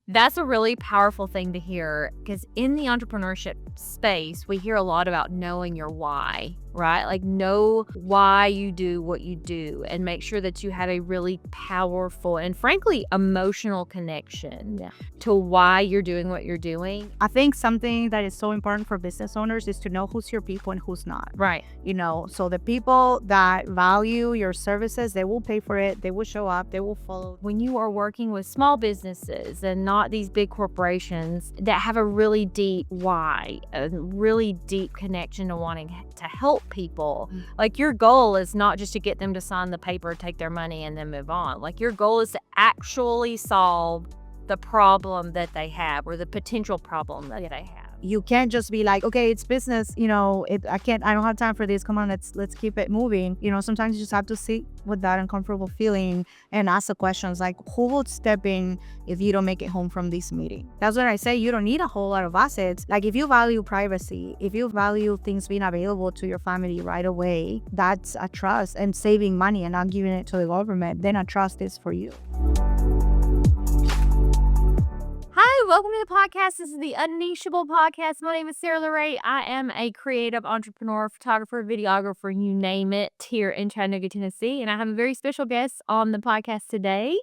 That's a really powerful thing to hear because in the entrepreneurship space, we hear a lot about knowing your why, right? Like, know why you do what you do and make sure that you have a really powerful and frankly emotional connection Yeah. to why you're doing what you're doing. I think something that is so important for business owners is to know who's your people and who's not. Right. So the people that value your services, they will pay for it, they will show up, they will follow. When you are working with small businesses and not these big corporations that have a really deep why, a really deep connection to wanting to help people, like your goal is not just to get them to sign the paper, take their money, and then move on. Like your goal is to actually solve the problem that they have or the potential problem that they have. You can't just be like, okay, it's business, I don't have time for this. Come on, let's keep it moving. Sometimes you just have to sit with that uncomfortable feeling and ask the questions like, who would step in if you don't make it home from this meeting? That's what I say. You don't need a whole lot of assets. Like if you value privacy, if you value things being available to your family right away, that's a trust, and saving money and not giving it to the government, then a trust is for you. Hi, welcome to the podcast. This is the Unnicheable Podcast. My name is Sarah Lorraine. I am a creative entrepreneur, photographer, videographer, you name it, here in Chattanooga, Tennessee. And I have a very special guest on the podcast today.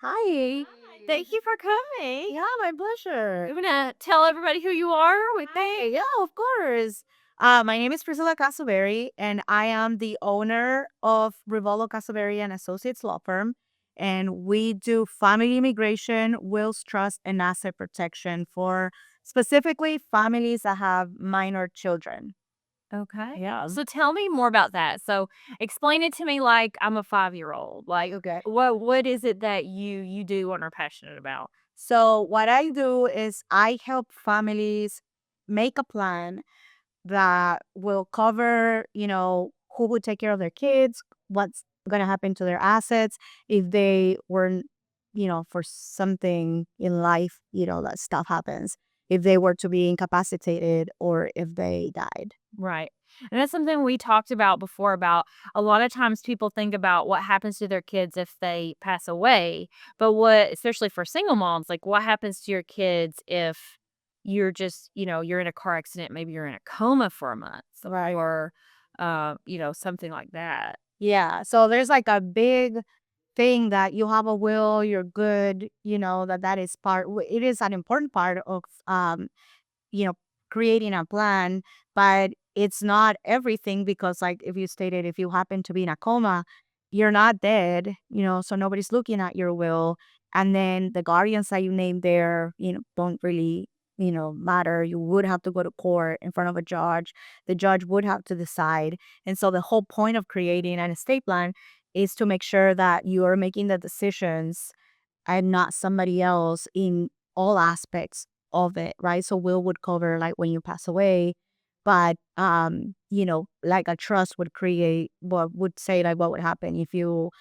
Hi. Thank you for coming. Yeah, my pleasure. I'm going to tell everybody who you are with me. Hey, yeah, of course. My name is Priscilla Casaberry, and I am the owner of Rivolo Casaberry and Associates Law Firm. And we do family immigration, wills, trust, and asset protection for specifically families that have minor children. Okay. Yeah. So tell me more about that. So explain it to me like I'm a 5-year-old. Like, Okay. what is it that you do and are passionate about? So what I do is I help families make a plan that will cover, who would take care of their kids, what's going to happen to their assets if they were, for something in life, that stuff happens, if they were to be incapacitated or if they died. Right. And that's something we talked about before about a lot of times people think about what happens to their kids if they pass away. But what, especially for single moms, like what happens to your kids if you're just, you're in a car accident, maybe you're in a coma for a month Right. or, something like that. Yeah. So there's like a big thing that you have a will, you're good, that is it is an important part of, you know, creating a plan, but it's not everything because, like, if you stated, if you happen to be in a coma, you're not dead, so nobody's looking at your will. And then the guardians that you name there, don't really, matter. You would have to go to court in front of a judge. The judge would have to decide. And so the whole point of creating an estate plan is to make sure that you are making the decisions and not somebody else in all aspects of it, right? So will would cover like when you pass away, but like a trust would create what would say like what would happen if you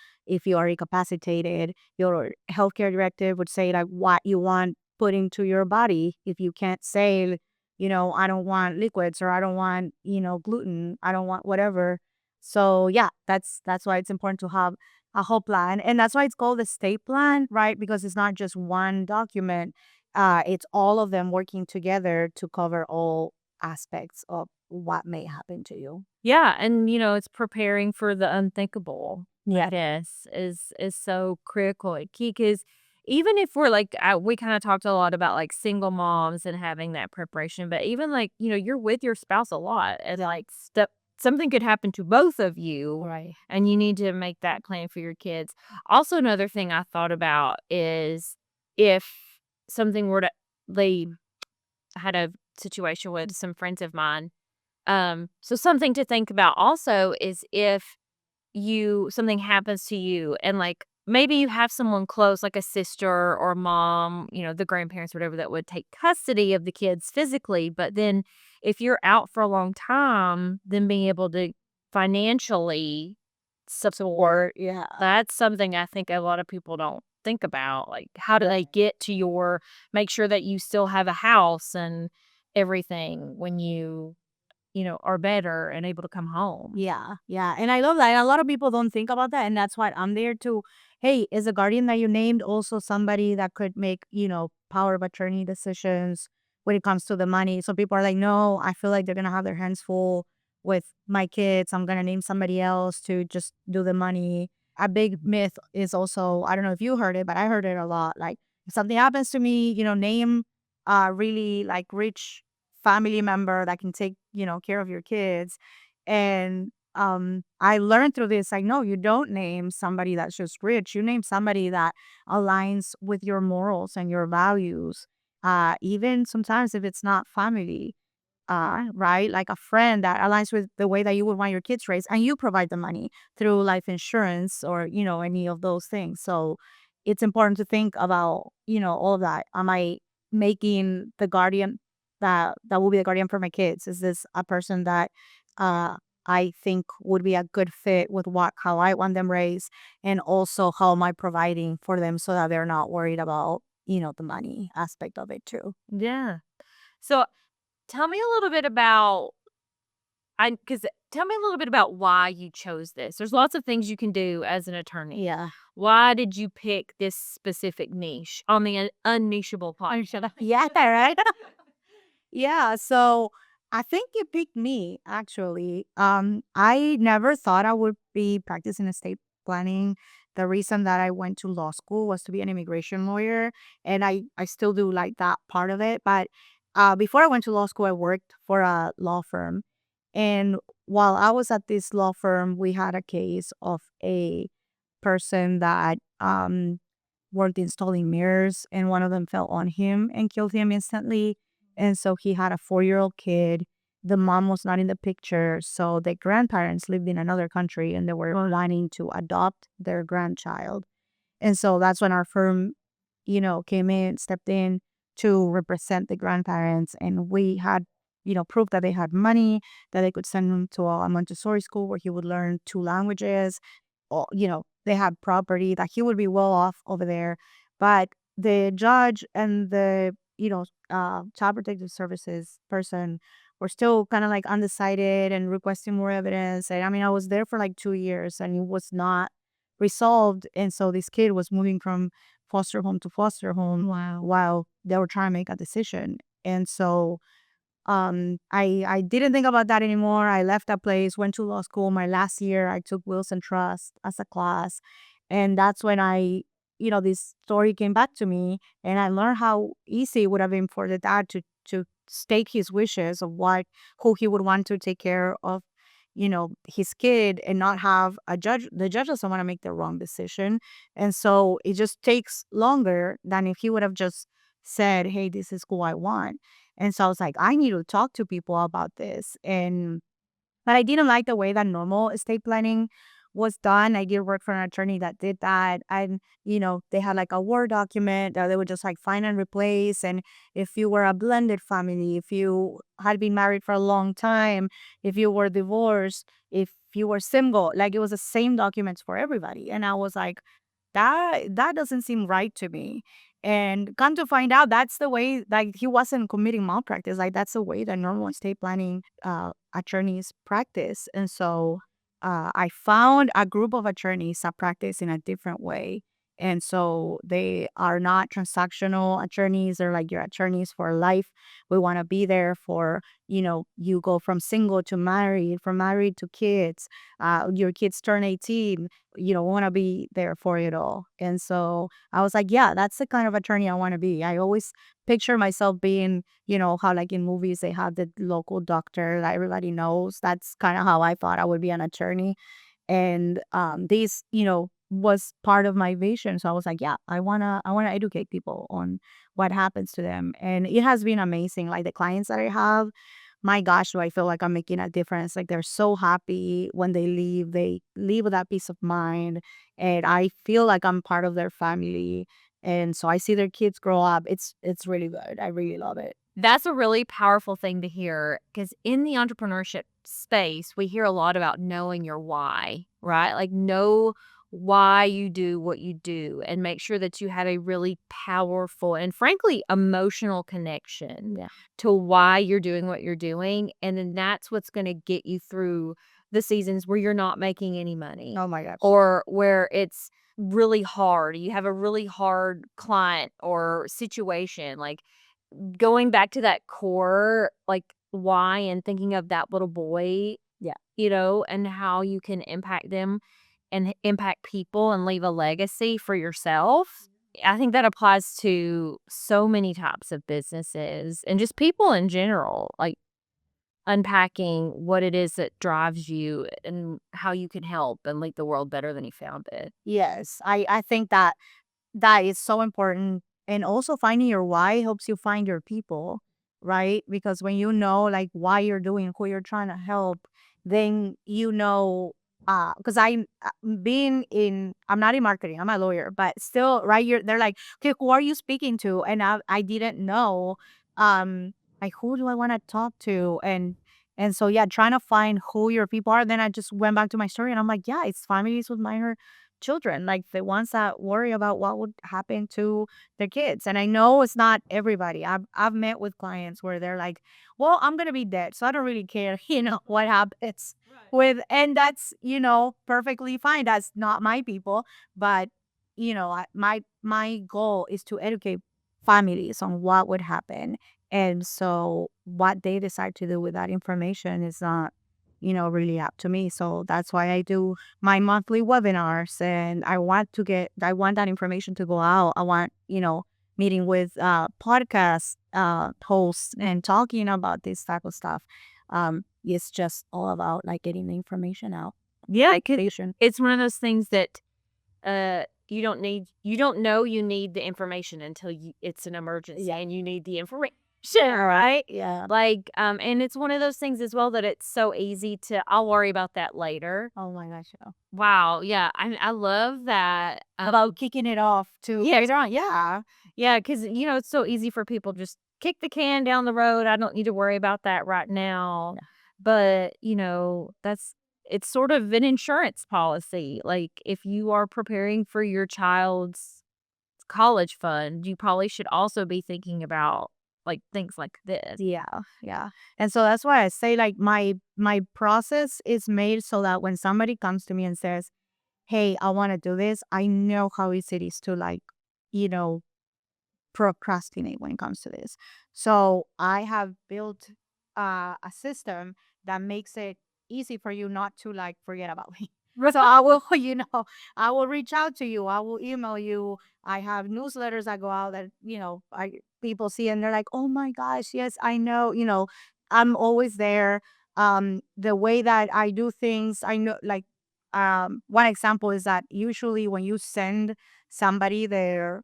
are incapacitated. Your healthcare directive would say like what you want put into your body. If you can't say, I don't want liquids, or I don't want, gluten, I don't want whatever. So yeah, that's why it's important to have a whole plan. And that's why it's called a state plan, right? Because it's not just one document. It's all of them working together to cover all aspects of what may happen to you. Yeah. And, it's preparing for the unthinkable. Yeah. I guess is so critical and key because even if we're like we kind of talked a lot about like single moms and having that preparation, but even like you're with your spouse a lot and like something could happen to both of you, Right. and you need to make that plan for your kids. Also, another thing I thought about is if something were to they I had a situation with some friends of mine. So something to think about also is if something happens to you and like maybe you have someone close like a sister or mom, the grandparents or whatever that would take custody of the kids physically, but then if you're out for a long time, then being able to financially support, Yeah. that's something I think a lot of people don't think about. Like how do they get to make sure that you still have a house and everything when are better and able to come home. Yeah, yeah, and I love that, and a lot of people don't think about that, and that's why I'm there to, hey, is the guardian that you named also somebody that could make, power of attorney decisions when it comes to the money? So people are like, "No, I feel like they're gonna have their hands full with my kids. I'm gonna name somebody else to just do the money." A big myth is also, I don't know if you heard it, but I heard it a lot. Like, if something happens to me, name a really like rich family member that can take, care of your kids. And I learned through this, like, no, you don't name somebody that's just rich. You name somebody that aligns with your morals and your values. Even sometimes if it's not family, right? Like a friend that aligns with the way that you would want your kids raised, and you provide the money through life insurance or, any of those things. So it's important to think about, all of that. Am I making the guardian that will be the guardian for my kids? Is this a person that uh I think would be a good fit with how I want them raised, and also how am I providing for them so that they're not worried about, the money aspect of it too. Yeah. So tell me a little bit about I because tell me a little bit about why you chose this. There's lots of things you can do as an attorney. Yeah. Why did you pick this specific niche on the unnicheable podcast? Yeah, right? Yeah, so I think it picked me actually. I never thought I would be practicing estate planning. The reason that I went to law school was to be an immigration lawyer, and I still do like that part of it. But before I went to law school, I worked for a law firm, and while I was at this law firm, we had a case of a person that weren't installing mirrors, and one of them fell on him and killed him instantly. And so he had a 4-year-old kid. The mom was not in the picture. So the grandparents lived in another country and they were planning to adopt their grandchild. And so that's when our firm, came in, stepped in to represent the grandparents. And we had, proof that they had money, that they could send him to a Montessori school where he would learn 2 languages. They had property that he would be well off over there. But the judge and the, child protective services person were still kind of like undecided and requesting more evidence. And I mean, I was there for like 2 years and it was not resolved. And so this kid was moving from foster home to foster home Wow. while they were trying to make a decision. And so I didn't think about that anymore. I left that place, went to law school. My last year, I took Wills and Trust as a class, and that's when this story came back to me, and I learned how easy it would have been for the dad to state his wishes of who he would want to take care of, his kid, and not have a judge. The judge doesn't want to make the wrong decision, and so it just takes longer than if he would have just said, "Hey, this is who I want." And so I was like, I need to talk to people about this. But I didn't like the way that normal estate planning was done. I did work for an attorney that did that. And, they had like a Word document that they would just like find and replace. And if you were a blended family, if you had been married for a long time, if you were divorced, if you were single, like it was the same documents for everybody. And I was like, that doesn't seem right to me. And come to find out, that's the way, like, he wasn't committing malpractice. Like, that's the way that normal estate planning attorneys practice. And so I found a group of attorneys that practice in a different way. And so they are not transactional attorneys. They're like your attorneys for life. We want to be there for, you go from single to married, from married to kids. Your kids turn 18. Want to be there for it all. And so I was like, yeah, that's the kind of attorney I want to be. I always picture myself being, how like in movies they have the local doctor that everybody knows. That's kind of how I thought I would be an attorney. And this, was part of my vision. So I was like, yeah, I wanna educate people on what happens to them. And it has been amazing. Like the clients that I have, my gosh, do I feel like I'm making a difference. Like they're so happy when they leave. They leave with that peace of mind. And I feel like I'm part of their family. And so I see their kids grow up. It's really good. I really love it. That's a really powerful thing to hear because in the entrepreneurship space, we hear a lot about knowing your why, right? Like, know why you do what you do and make sure that you have a really powerful and frankly emotional connection Yeah. to why you're doing what you're doing. And then that's what's going to get you through the seasons where you're not making any money Oh my gosh. or where it's really hard. You have a really hard client or situation. Like going back to that core, like why and thinking of that little boy, Yeah. and how you can impact them and impact people and leave a legacy for yourself. I think that applies to so many types of businesses and just people in general, like unpacking what it is that drives you and how you can help and make the world better than you found it. Yes. I think that that is so important. And also finding your why helps you find your people, right? Because when you know like why you're doing, who you're trying to help, then because I'm not in marketing, I'm a lawyer, but still, right? They're like, okay, who are you speaking to? And I didn't know, um, like who do I want to talk to? And so yeah, trying to find who your people are. Then I just went back to my story, and I'm like, yeah, it's families with minor children, like the ones that worry about what would happen to their kids. And I know it's not everybody. I've met with clients where they're like, "Well, I'm gonna be dead, so I don't really care, what happens with." And that's perfectly fine. That's not my people, but my goal is to educate families on what would happen, and so what they decide to do with that information is not really up to me. So that's why I do my monthly webinars, and I want that information to go out. I want, meeting with podcast hosts and talking about this type of stuff. It's just all about like getting the information out. Yeah, 'cause Education. it's one of those things that you don't know you need the information until it's an emergency Yeah. and you need the information, right? Yeah. Like, and it's one of those things as well that it's so easy to, I'll worry about that later. Oh my gosh. Yeah. Wow. Yeah. I love that. About kicking it off to Yeah. later on. Yeah. Yeah. Cause it's so easy for people just kick the can down the road. I don't need to worry about that right now. But, it's sort of an insurance policy. Like if you are preparing for your child's college fund, you probably should also be thinking about like things like this. Yeah, yeah. And so that's why I say like my process is made so that when somebody comes to me and says, "Hey, I want to do this," I know how easy it is to like, you know, procrastinate when it comes to this. So I have built a system that makes it easy for you not to like forget about me. So I will, I will reach out to you. I will email you. I have newsletters that go out that, I people see and they're like, "Oh my gosh, yes, I know." I'm always there. The way that I do things, I know like one example is that usually when you send somebody their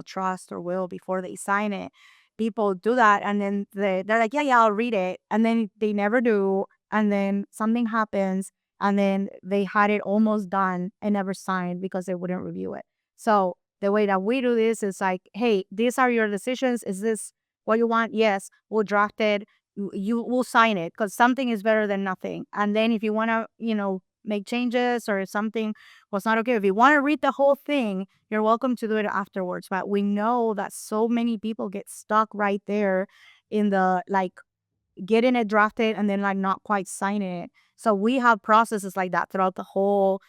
trust or will before they sign it. People do that and then they're like, yeah, yeah, I'll read it. And then they never do. And then something happens and then they had it almost done and never signed because they wouldn't review it. So the way that we do this is like, hey, these are your decisions. Is this what you want? Yes, we'll draft it. You will sign it because something is better than nothing. And then if you want to, make changes or if something was not okay, if you want to read the whole thing, you're welcome to do it afterwards. But we know that so many people get stuck right there in the like getting it drafted and then like not quite signing it. So we have processes like that throughout the whole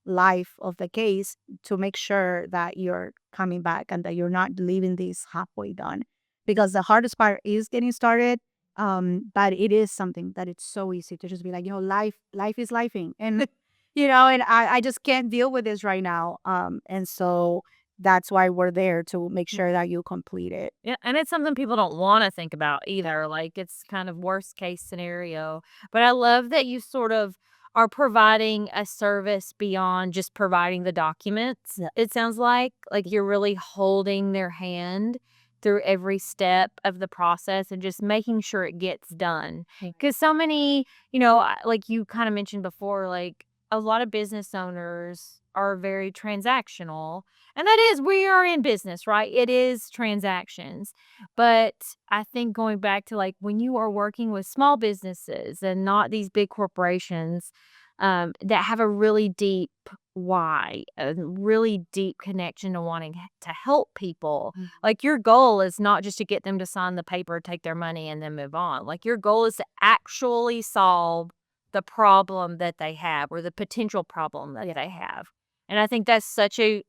life of the case to make sure that you're coming back and that you're not leaving this halfway done. Because the hardest part is getting started. But it is something that it's so easy to just be like, life is lifing. And and I just can't deal with this right now. And so that's why we're there to make sure that you complete it. Yeah, and it's something people don't wanna think about either, like, it's kind of worst case scenario, but I love that you sort of are providing a service beyond just providing the documents, Yeah. it sounds like you're really holding their hand through every step of the process and just making sure it gets done. Because so many, like you kinda mentioned before, like, a lot of business owners are very transactional, and that is, we are in business, right? It is transactions. But I think going back to like when you are working with small businesses and not these big corporations, that have a really deep why, a really deep connection to wanting to help people. Mm. Like, your goal is not just to get them to sign the paper, take their money, and then move on. Like, your goal is to actually solve the problem that they have or the potential problem that they have. And I think that's such a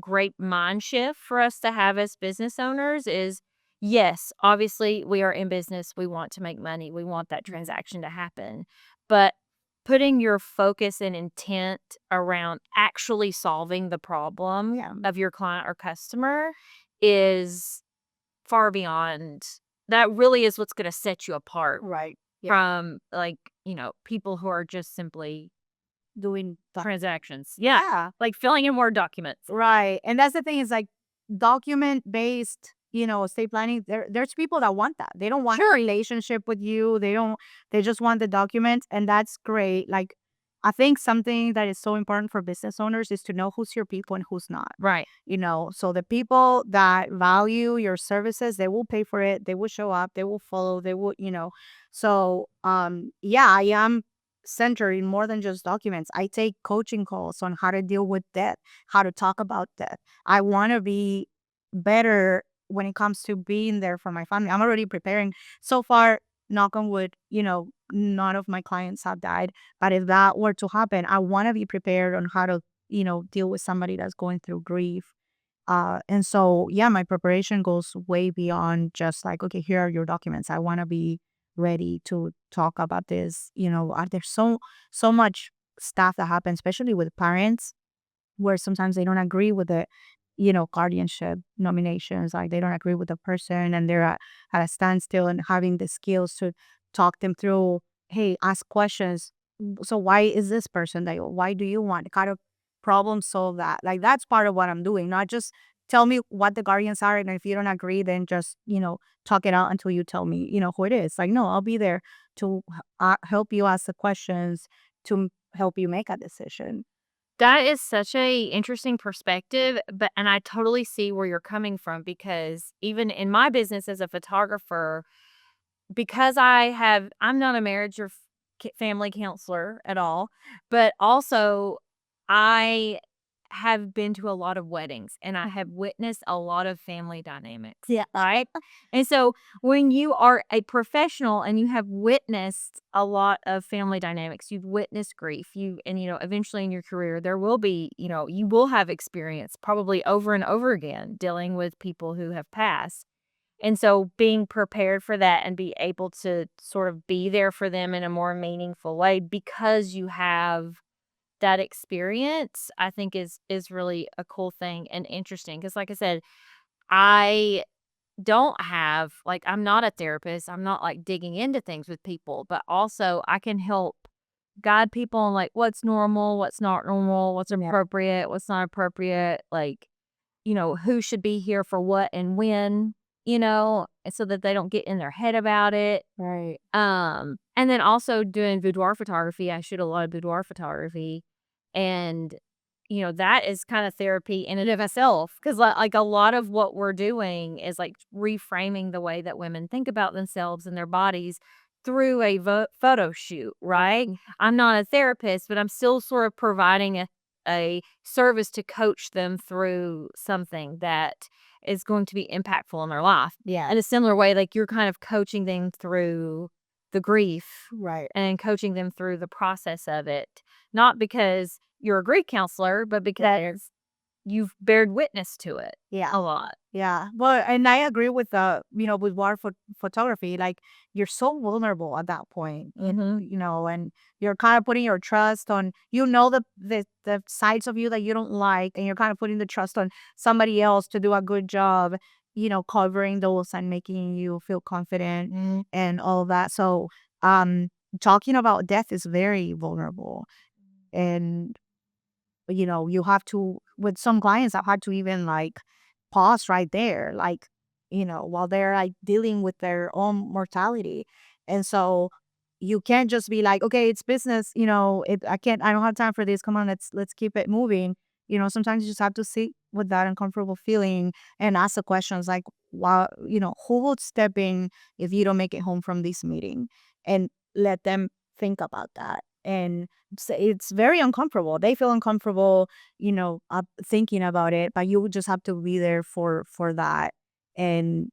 great mind shift for us to have as business owners is, yes, obviously, we are in business, we want to make money, we want that transaction to happen, but putting your focus and intent around actually solving the problem Yeah. of your client or customer is far beyond that really is what's gonna set you apart Right. Yeah. from, like, people who are just simply Doing that. transactions. Yeah, Yeah. like filling in Word documents. Right. And that's the thing is like document based, estate planning. There's people that want that. They don't want a Sure. relationship with you. They just want the document. And that's great. Like I think something that is so important for business owners is to know who's your people and who's not. Right. So the people that value your services, they will pay for it, they will show up, they will follow, they will, so yeah, I am centered in more than just documents. I take coaching calls on how to deal with debt, how to talk about debt. I want to be better when it comes to being there for my family. I'm already preparing. So far, knock on wood, none of my clients have died. But if that were to happen, I want to be prepared on how to, deal with somebody that's going through grief. And so, yeah, my preparation goes way beyond just like, okay, here are your documents. I want to be ready to talk about this. There's so much stuff that happens, especially with parents, where sometimes they don't agree with the, guardianship nominations. Like they don't agree with the person and they're at a standstill and having the skills to talk them through, hey, ask questions. So why is this person that why do you want kind of problem solve that? Like that's part of what I'm doing, not just tell me what the guardians are. And if you don't agree, then just, talk it out until you tell me, who it is. Like, no, I'll be there to help you ask the questions to help you make a decision. That is such a interesting perspective, but and I totally see where you're coming from because even in my business as a photographer, because I'm not a marriage or family counselor at all, but also I have been to a lot of weddings and I have witnessed a lot of family dynamics. Yeah. Right. And so when you are a professional and you have witnessed a lot of family dynamics, you've witnessed grief, eventually in your career, there will be, you will have experience probably over and over again dealing with people who have passed. And so being prepared for that and be able to sort of be there for them in a more meaningful way because you have that experience, I think is really a cool thing and interesting. Because, like I said, I don't have like, I'm not a therapist, I'm not, like, digging into things with people, but also I can help guide people on, like, what's normal, what's not normal, what's Yeah. appropriate, what's not appropriate, like, who should be here for what and when, and so that they don't get in their head about it. Right. And then also doing boudoir photography, I shoot a lot of boudoir photography, and, that is kinda therapy in and of itself, 'cause, like, a lot of what we're doing is, like, reframing the way that women think about themselves and their bodies through a photo shoot, right? I'm not a therapist, but I'm still sort of providing a service to coach them through something that is going to be impactful in their life. Yeah. In a similar way, like, you're kind of coaching them through the grief Right. and coaching them through the process of it, not because you're a grief counselor, but because you've bared witness to it Yeah. a lot. Yeah. Well, and I agree with with war photography. Like you're so vulnerable at that point, Mhm. and you're kind of putting your trust on, the sides of you that you don't like, and you're kind of putting the trust on somebody else to do a good job, covering those and making you feel confident Mhm. and all of that. So, um, talking about death is very vulnerable, and you have to, with some clients, I've had to even like pause right there, like, while they're like dealing with their own mortality. And so you can't just be like, okay, it's business, I don't have time for this. Come on, let's keep it moving. Sometimes you just have to sit with that uncomfortable feeling and ask the questions like, wow, who would step in if you don't make it home from this meeting? And let them think about that. And it's very uncomfortable. They feel uncomfortable, thinking about it, but you just have to be there for that. And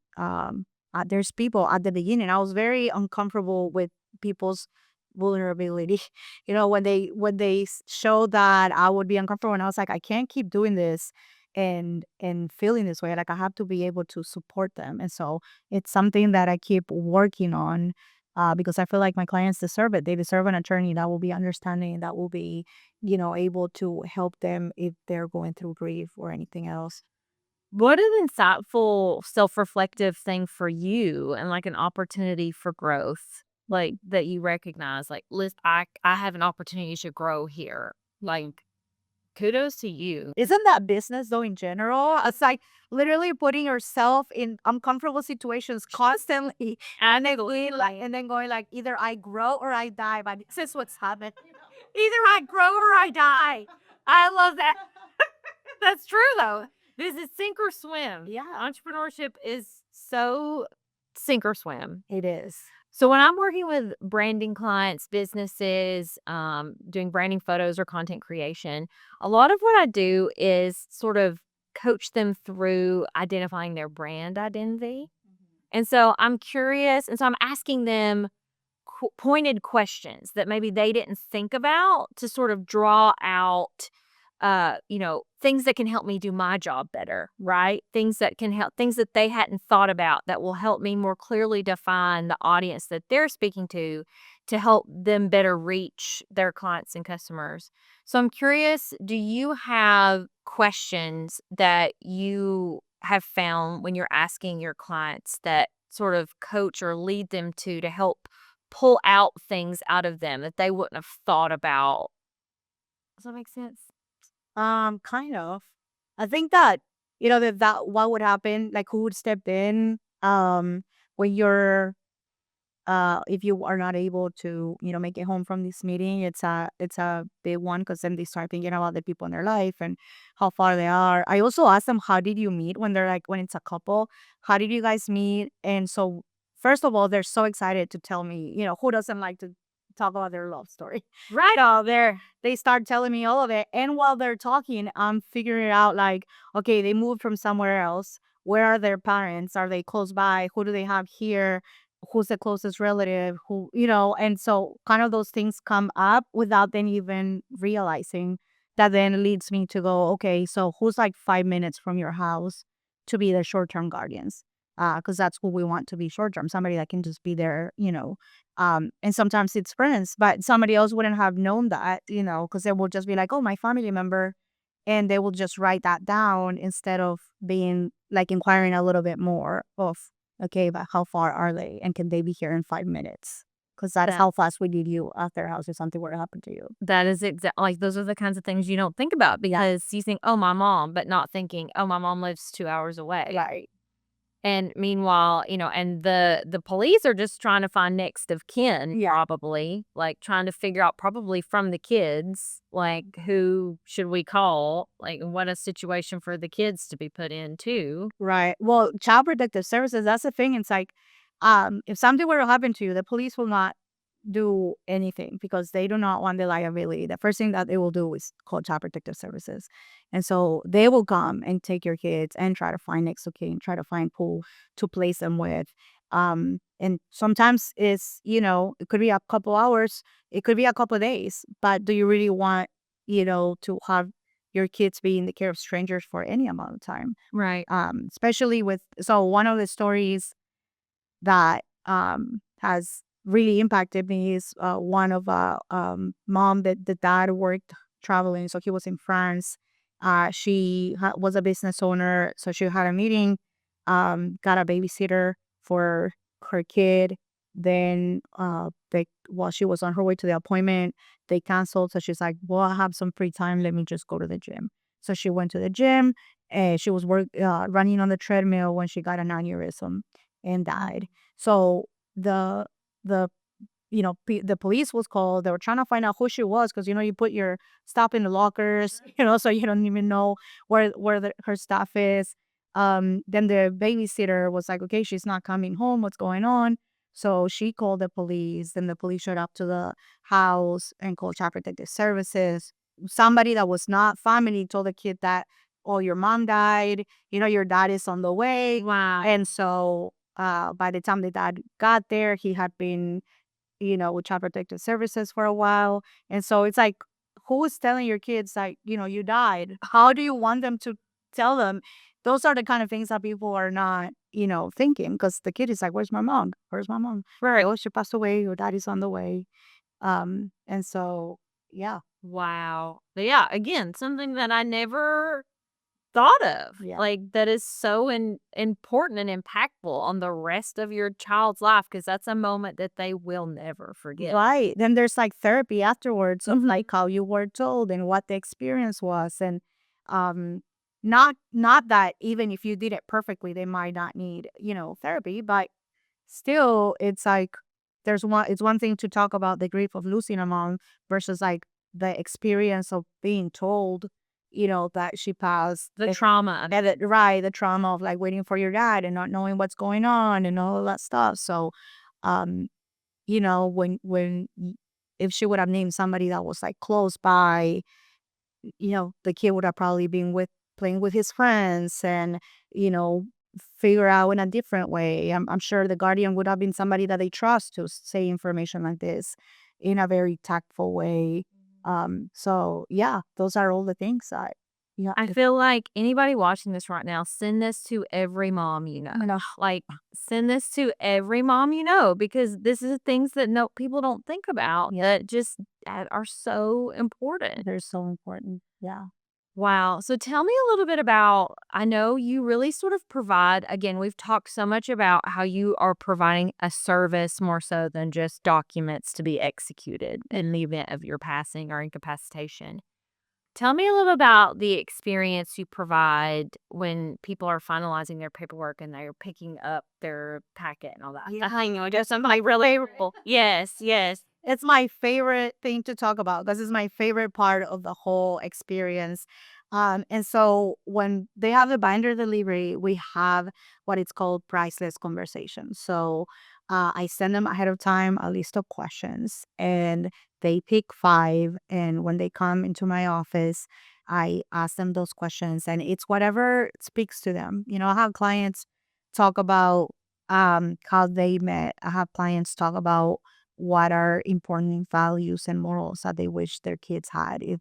there's people at the beginning. I was very uncomfortable with people's vulnerability. When they show that I would be uncomfortable, and I was like, I can't keep doing this and feeling this way. Like I have to be able to support them. And so it's something that I keep working on, because I feel like my clients deserve it. They deserve an attorney that will be understanding, that will be, able to help them if they're going through grief or anything else. What an insightful self-reflective thing for you and, like, an opportunity for growth, like, that you recognize, like, I have an opportunity to grow here." Like, kudos to you. Isn't that business though in general? It's like literally putting yourself in uncomfortable situations constantly and then going like either I grow or I die, but this is what's happened. Either I grow or I die. I love that. That's true, though. This is sink or swim. Yeah, Entrepreneurship is so sink or swim. it is. So when I'm working with branding clients, businesses, doing branding photos or content creation, a lot of what I do is sort of coach them through identifying their brand identity. And so I'm curious, and so I'm asking them pointed questions that maybe they didn't think about to sort of draw out things that can help me do my job better, right? Things that they hadn't thought about that will help me more clearly define the audience that they're speaking to help them better reach their clients and customers. So I'm curious, do you have questions that you have found when you're asking your clients that sort of coach or lead them to help pull out things out of them that they wouldn't have thought about? Does that make sense? Kind of. I think that, that what would happen, like who would step in, when you're if you are not able to, make it home from this meeting. It's a big one because then they start thinking about the people in their life and how far they are. I also ask them, how did you meet? When it's a couple, how did you guys meet? And so first of all, they're so excited to tell me, who doesn't like to talk about their love story. Right. So they start telling me all of it. And while they're talking, I'm figuring out like, okay, they moved from somewhere else. Where are their parents? Are they close by? Who do they have here? Who's the closest relative? And so kind of those things come up without them even realizing. That then leads me to go, okay, so who's like 5 minutes from your house to be the short-term guardians? Because that's who we want to be short-term, somebody that can just be there, and sometimes it's friends, but somebody else wouldn't have known that, because they will just be like, oh, my family member, and they will just write that down instead of being like inquiring a little bit more of, okay, but how far are they? And can they be here in 5 minutes? Because that is That how fast we need you at their house if something were to happen to you. that is exactly like, those are the kinds of things you don't think about because you think, "Oh, my mom," but not thinking, "Oh, my mom lives 2 hours away." Right. And meanwhile, and the police are just trying to find next of kin Yeah. probably, like, trying to figure out probably from the kids, like, who should we call? Like, what a situation for the kids to be put in too. Right. Well, child protective services, that's the thing. It's like, if something were to happen to you, the police will not do anything because they do not want the liability. The first thing that they will do is call child protective services. And so they will come and take your kids and try to find next of kin, try to find who to place them with. And sometimes it could be a couple hours, it could be a couple days, but do you really want, to have your kids be in the care of strangers for any amount of time? Right. Especially with, so one of the stories that has really impacted me is one of mom that the dad worked traveling, so he was in France. She was a business owner, so she had a meeting, got a babysitter for her kid. Then while she was on her way to the appointment, they canceled, so she's like, well, I have some free time, let me just go to the gym. So she went to the gym, and she was running on the treadmill when she got an aneurysm and died. So the the the police was called. They were trying to find out who she was because you put your stuff in the lockers, so you don't even know where her stuff is. Then the babysitter was like, okay, she's not coming home. What's going on? So she called the police, and the police showed up to the house and called Child Protective Services. Somebody that was not family told the kid that, oh, your mom died, your dad is on the way. Wow. And so by the time the dad got there, he had been, with Child Protective Services for a while. And so it's like, who is telling your kids like, you died? How do you want them to tell them? Those are the kind of things that people are not, thinking, because the kid is like, where's my mom? Where's my mom? Right. Oh, she passed away. Your dad is on the way. And so, yeah. Wow. But yeah, again, something that I never thought of. Yeah. Like, that is so important and impactful on the rest of your child's life, because that's a moment that they will never forget. Right. Then there's like therapy afterwards of like how you were told and what the experience was. And um not that even if you did it perfectly, they might not need, therapy, but still it's like it's one thing to talk about the grief of losing a mom versus like the experience of being told, that she passed. The trauma of it. And right, the trauma of like waiting for your dad and not knowing what's going on and all of that stuff. So um if she would have named somebody that was like close by, the kid would have probably been with playing with his friends and, you know, figure out in a different way. I'm sure the guardian would have been somebody that they trust to say information like this in a very tactful way. So yeah, those are all the things that, yeah, I feel like anybody watching this right now, send this to every mom you know. I know Like, send this to every mom you know, because this is things that no people don't think about that just are so important. they're so important. Yeah. Wow. So tell me a little bit about, I know you really sort of provide, again, we've talked so much about how you are providing a service more so than just documents to be executed in the event of your passing or incapacitation. Tell me a little about the experience you provide when people are finalizing their paperwork and they're picking up their packet and all that. Yeah, I know. Just my relatable. Yes, yes. It's my favorite thing to talk about because it's my favorite part of the whole experience. And so when they have the binder delivery, we have what it's called priceless conversations. So I send them ahead of time a list of questions and they pick five. And when they come into my office, I ask them those questions and it's whatever speaks to them. I have clients talk about how they met. I have clients talk about what are important values and morals that they wish their kids had if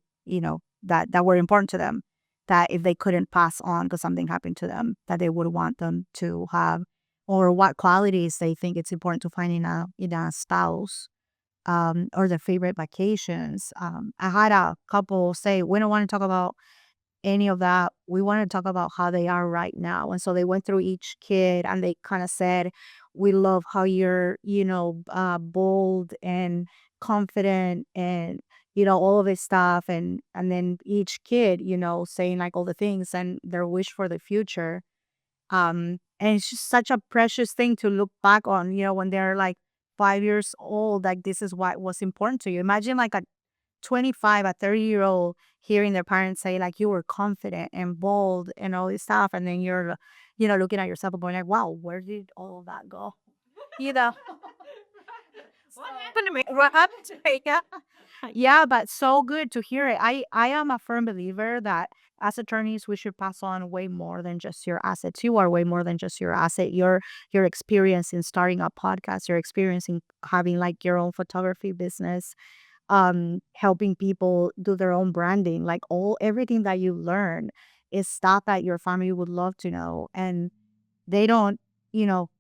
that were important to them, that if they couldn't pass on because something happened to them that they would want them to have, or what qualities they think it's important to find in a spouse, or their favorite vacations. I had a couple say we don't want to talk about any of that. We want to talk about how they are right now. And so they went through each kid and they kind of said, we love how you're, bold and confident and, all of this stuff. And then each kid, saying like all the things and their wish for the future. And it's just such a precious thing to look back on, when they're like 5 years old, like this is what was important to you. Imagine like a 25, a 30-year-old hearing their parents say like you were confident and bold and all this stuff. And then you're, looking at yourself and going like, wow, where did all of that go? You know, What happened to me? what happened to me? Yeah. Yeah, but so good to hear it. I am a firm believer that as attorneys, we should pass on way more than just your assets. You are way more than just your asset. Your experience in starting a podcast, your experience in having like your own photography business, helping people do their own branding, like everything that you learn is stuff that your family would love to know. And they don't, you know,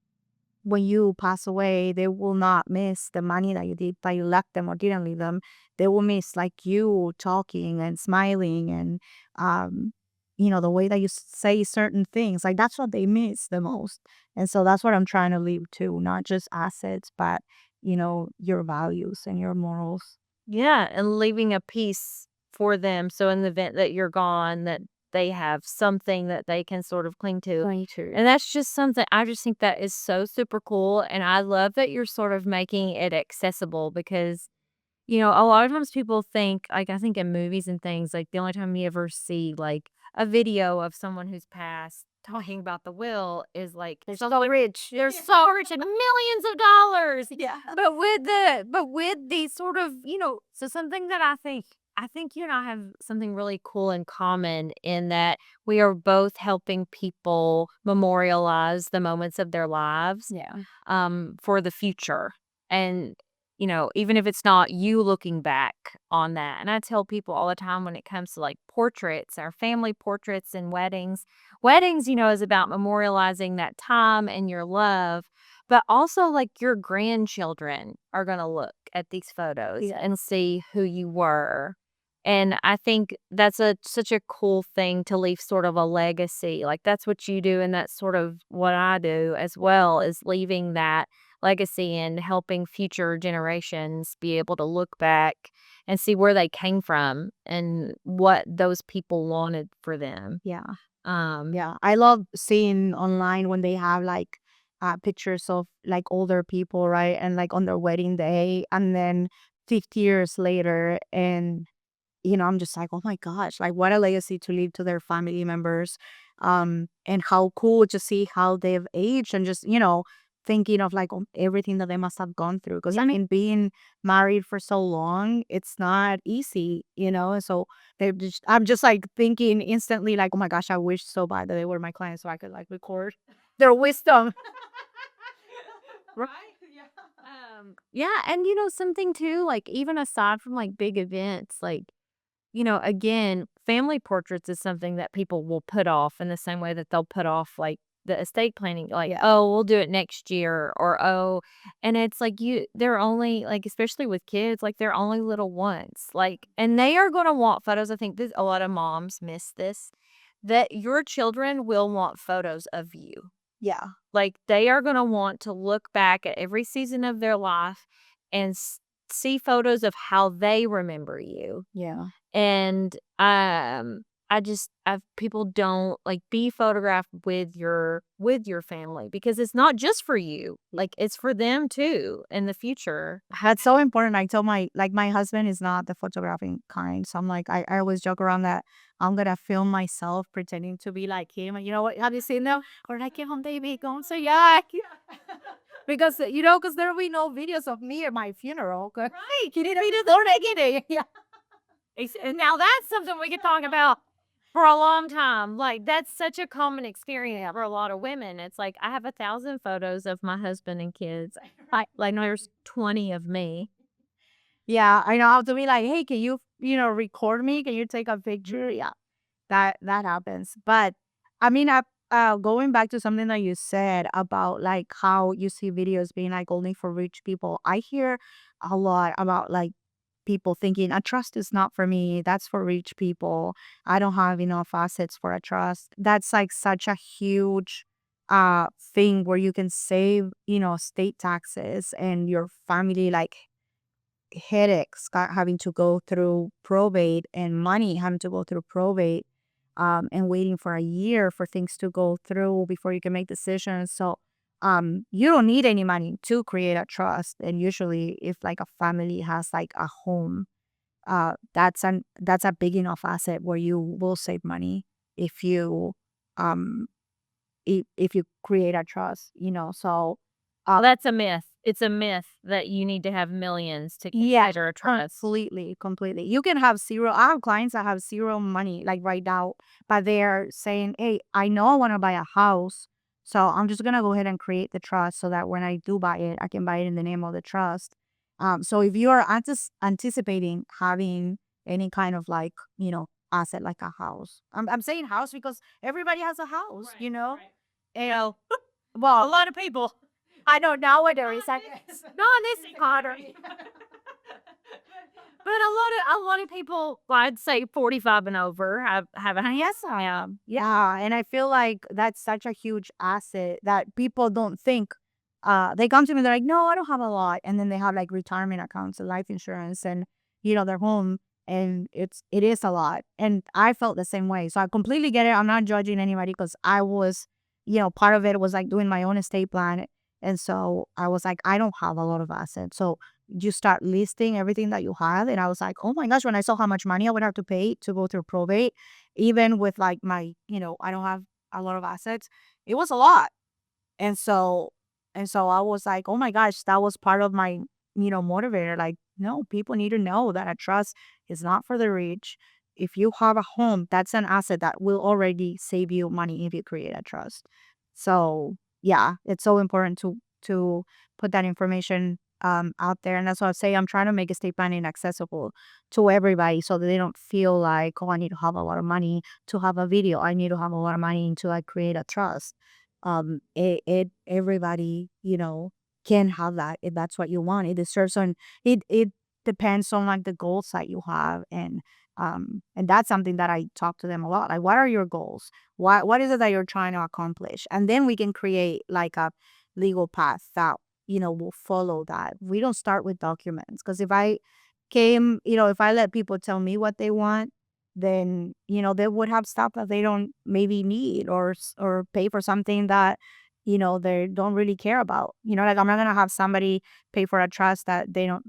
when you pass away, they will not miss the money that you left them or didn't leave them. They will miss like you talking and smiling and the way that you say certain things. Like that's what they miss the most. And so that's what I'm trying to leave too, not just assets, but your values and your morals. Yeah, and leaving a piece for them, so in the event that you're gone, that they have something that they can sort of cling to. Going to. And that's just something I just think that is so super cool, and I love that you're sort of making it accessible because, a lot of times people think, like, I think in movies and things, like, the only time you ever see, like, a video of someone who's passed talking about the will is like They're so rich. they're so rich and millions of dollars. Yeah. But with these sort of, so something that I think you and I have something really cool in common in that we are both helping people memorialize the moments of their lives Yeah. for the future. And, even if it's not you looking back on that. And I tell people all the time when it comes to like portraits, our family portraits and weddings, is about memorializing that time and your love. But also, like, your grandchildren are going to look at these photos Yeah. and see who you were. And I think that's such a cool thing to leave sort of a legacy. Like, that's what you do, and that's sort of what I do as well, is leaving that legacy and helping future generations be able to look back and see where they came from and what those people wanted for them. Yeah. Um, Yeah. I love seeing online when they have like pictures of like older people, right? And like on their wedding day, and then 50 years later, and I'm just like, oh my gosh, like what a legacy to leave to their family members. And how cool to see how they've aged, and just, thinking of like everything that they must have gone through. Because I mean, being married for so long, it's not easy, And so I'm just like thinking instantly, like, oh my gosh, I wish so bad that they were my clients so I could like record their wisdom. right? Yeah, and something too, like even aside from like big events, like again, family portraits is something that people will put off in the same way that they'll put off like the estate planning, like, Yeah. oh, we'll do it next year, or oh, and it's like they're only like, especially with kids, like they're only little once, like, and they are gonna want photos. I think this a lot of moms miss this, that your children will want photos of you. Yeah. Like, they are gonna want to look back at every season of their life and see photos of how they remember you. Yeah. And, people don't like be photographed with your family because it's not just for you. Like, it's for them too in the future. That's so important. I told my husband is not the photographing kind. So I'm like, I always joke around that I'm gonna film myself pretending to be like him. And you know what? Have you seen them? Or like, him, baby, going so yeah. Because because there will be no videos of me at my funeral. Right. He didn't be the yeah. And now that's something we could talk about for a long time. Like, that's such a common experience for a lot of women. It's like, I have 1,000 photos of my husband and kids. Like, no, there's 20 of me. Yeah, I know how to be like, hey, can you, record me? Can you take a picture? Yeah, that happens. But I mean, going back to something that you said about like how you see videos being like only for rich people. I hear a lot about like people thinking a trust is not for me. That's for rich people. I don't have enough assets for a trust. That's like such a huge thing where you can save, state taxes and your family like headaches, having to go through probate, and money having to go through probate, and waiting for a year for things to go through before you can make decisions. So you don't need any money to create a trust. And usually if like a family has like a home, that's a big enough asset where you will save money if you um if you create a trust, so Well, that's a myth. It's a myth that you need to have millions to yeah, consider a trust. completely, completely. You can have zero. I have clients that have zero money, like right now, but they're saying, "Hey, I know I want to buy a house, so I'm just gonna go ahead and create the trust so that when I do buy it, I can buy it in the name of the trust." So if you are anticipating having any kind of like, asset like a house, I'm saying house because everybody has a house, Right. and A well, lot of people. I know nowadays, Not this economy. But a lot of people, well, I'd say 45 and over, have a Yes, I am. Yeah, and I feel like that's such a huge asset that people don't think. They come to me, they're like, "No, I don't have a lot," and then they have like retirement accounts and life insurance, and their home, and it is a lot. And I felt the same way, so I completely get it. I'm not judging anybody because I was, part of it was like doing my own estate plan, and so I was like, I don't have a lot of assets, so you start listing everything that you have. And I was like, oh my gosh, when I saw how much money I would have to pay to go through probate, even with like my, I don't have a lot of assets, it was a lot. And so I was like, "Oh my gosh," that was part of my, motivator. Like, no, people need to know that a trust is not for the rich. If you have a home, that's an asset that will already save you money if you create a trust. So yeah, it's so important to put that information out there. And that's why I say I'm trying to make estate planning accessible to everybody so that they don't feel like, oh, I need to have a lot of money to have a video. I need to have a lot of money to like create a trust. It everybody, can have that if that's what you want. It deserves on it depends on like the goals that you have. And that's something that I talk to them a lot. Like, what are your goals? What is it that you're trying to accomplish? And then we can create like a legal path that, will follow that. We don't start with documents, because if I let people tell me what they want, then, they would have stuff that they don't maybe need, or pay for something that, they don't really care about. Like, I'm not gonna have somebody pay for a trust that they don't,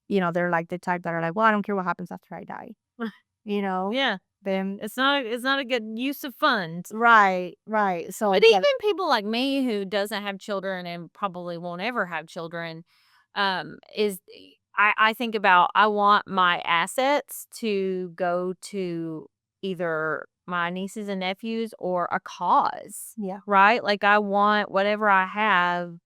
they're like the type that are like, well, I don't care what happens after I die. You know? Yeah. Then It's not a good use of funds. right, right. So But yeah, even people like me who doesn't have children and probably won't ever have children, is I think about I want my assets to go to either my nieces and nephews or a cause, yeah. right? Like I want whatever I have.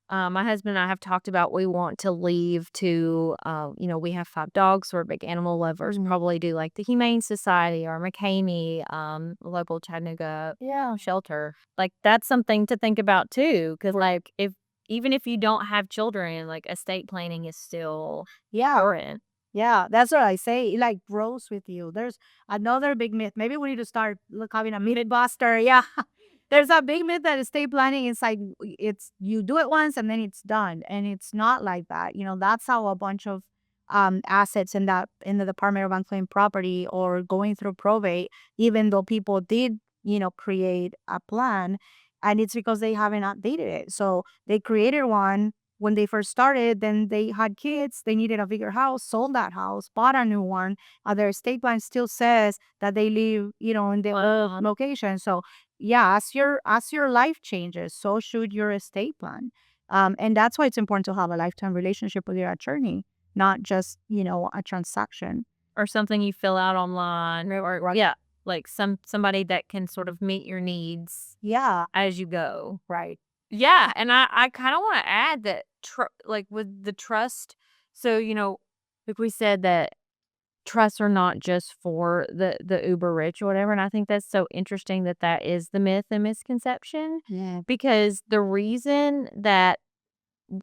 My husband and I have talked about we want to leave to, we have 5 dogs, so we're big animal lovers. Mhm. Probably do like the Humane Society or McCamey, local Chattanooga Yeah. shelter. Like that's something to think about too, because like if even if you don't have children, like estate planning is still Yeah. important. Yeah, that's what I say. It like grows with you. There's another big myth. Maybe we need to start having a myth buster. Yeah. There's a big myth that estate planning is like it's you do it once and then it's done. And it's not like that. That's how a bunch of assets in the Department of Unclaimed Property or going through probate, even though people did, create a plan, and it's because they haven't updated it. So they created one when they first started, then they had kids, they needed a bigger house, sold that house, bought a new one. Their estate plan still says that they live, in the old location. So yeah, as your life changes, so should your estate plan. And that's why it's important to have a lifetime relationship with your attorney, not just, a transaction. Or something you fill out online, or yeah, like somebody that can sort of meet your needs Yeah, as you go. right. Yeah, and I kinda wanna add that like, with the trust, so, like we said that trusts are not just for the uber rich or whatever, and I think that's so interesting that that is the myth and misconception, Yeah. because the reason that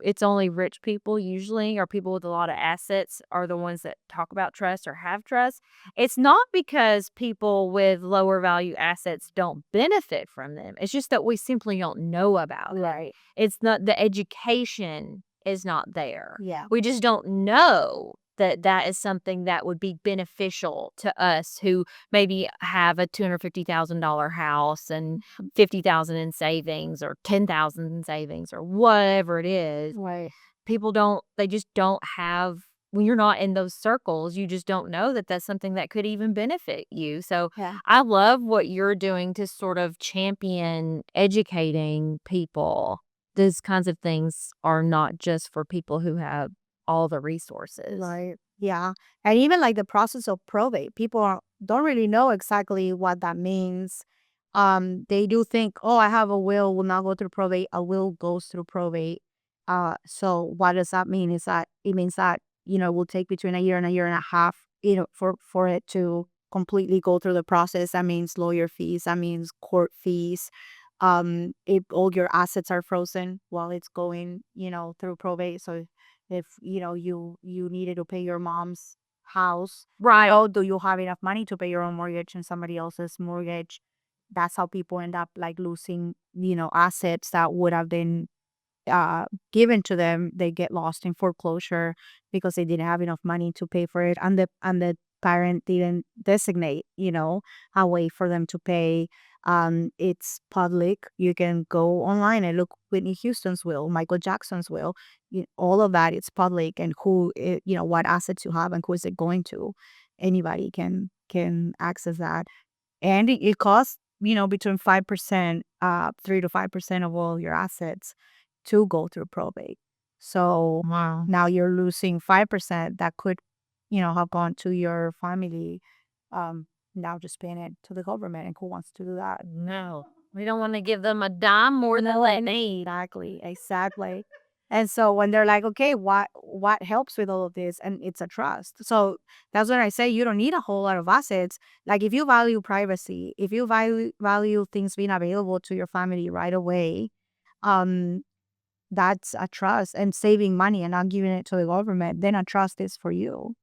it's only rich people usually, or people with a lot of assets are the ones that talk about trust or have trust. It's not because people with lower value assets don't benefit from them. It's just that we simply don't know about it. Right. It's not the education is not there. Yeah. We just don't know that that is something that would be beneficial to us who maybe have a $250,000 house and 50,000 in savings or 10,000 in savings or whatever it is. Right. People don't they just don't have when you're not in those circles, you just don't know that that's something that could even benefit you. So, Yeah. I love what you're doing to sort of champion educating people. These kinds of things are not just for people who have all the resources. Right. Yeah. And even like the process of probate, people don't really know exactly what that means. They do think, oh, I have a will not go through probate. A will goes through probate. So what does that mean? Is that it means that, it will take between a year and a half, for it to completely go through the process. That means lawyer fees, that means court fees. If all your assets are frozen while it's going, through probate. So if you needed to pay your mom's house, Right. oh, do you have enough money to pay your own mortgage and somebody else's mortgage? That's how people end up like losing, assets that would have been given to them. They get lost in foreclosure because they didn't have enough money to pay for it, and the parent didn't designate, a way for them to pay. It's public. You can go online and look Whitney Houston's will, Michael Jackson's will. All of that, it's public, and what assets you have and who is it going to. Anybody can access that, and it costs between 5%, 3 to 5% of all your assets to go through probate. So Wow. now you're losing 5% that could, have gone to your family. Um, Now just paying it to the government. And who wants to do that? No. We don't wanna give them a dime more than No, they need. exactly, exactly. And so when they're like, okay, what helps with all of this? And it's a trust. So that's when I say you don't need a whole lot of assets. Like if you value privacy, if you value things being available to your family right away, um, that's a trust and saving money and not giving it to the government, then a trust is for you.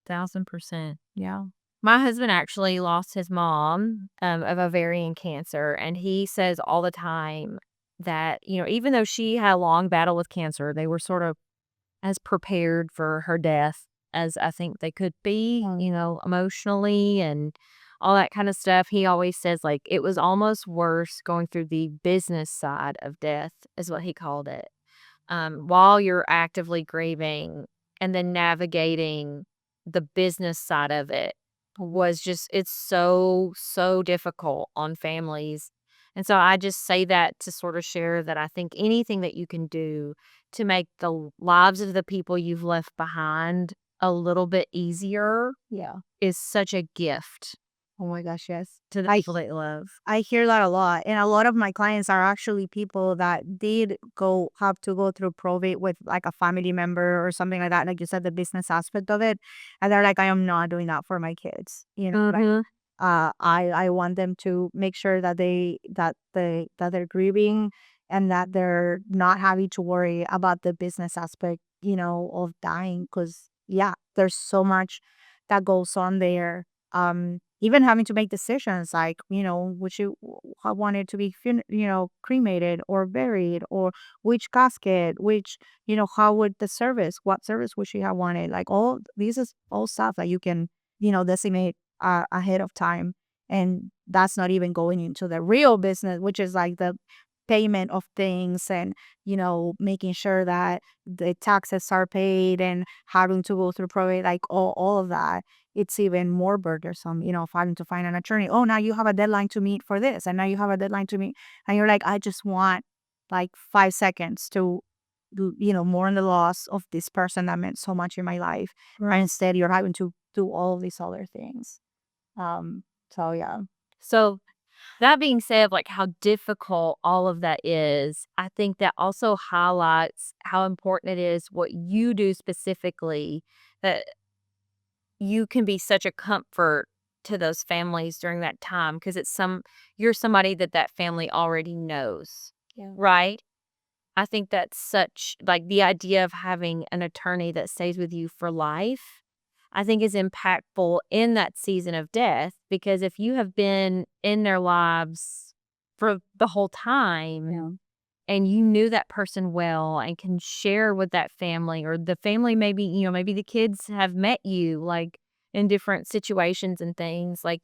1,000%. Yeah. My husband actually lost his mom, of ovarian cancer, and he says all the time that, even though she had a long battle with cancer, they were sort of as prepared for her death as I think they could be, Mm. emotionally and all that kind of stuff. He always says, like, it was almost worse going through the business side of death, is what he called it, while you're actively grieving and then navigating the business side of it was just it's so, so difficult on families. And so I just say that to sort of share that I think anything that you can do to make the lives of the people you've left behind a little bit easier Yeah. is such a gift Oh my gosh, yes. to the I people that you love. I hear that a lot. And a lot of my clients are actually people that did have to go through probate with like a family member or something like that. Like you said, the business aspect of it. And they're like, I am not doing that for my kids. Like Mhm. I want them to make sure that they're grieving and that they're not having to worry about the business aspect, of dying. Because yeah, there's so much that goes on there. Even having to make decisions like, would you want it to be cremated or buried, or which casket, which, how would what service would she have wanted? Like all these is all stuff that you can, designate ahead of time. And that's not even going into the real business, which is like the payment of things and, making sure that the taxes are paid and having to go through probate, like all of that. It's even more burdensome, having to find an attorney. Oh, now you have a deadline to meet for this, and now you have a deadline to meet. And you're like, I just want like 5 seconds to mourn the loss of this person that meant so much in my life. And instead you're having to do all of these other things. So yeah. So that being said, like how difficult all of that is, I think that also highlights how important it is what you do specifically, that you can be such a comfort to those families during that time because you're somebody that that family already knows, Yeah. right? I think that's such like the idea of having an attorney that stays with you for life, I think is impactful in that season of death because if you have been in their lives for the whole time Yeah. and you knew that person well and can share with that family or the family maybe, maybe the kids have met you like in different situations and things like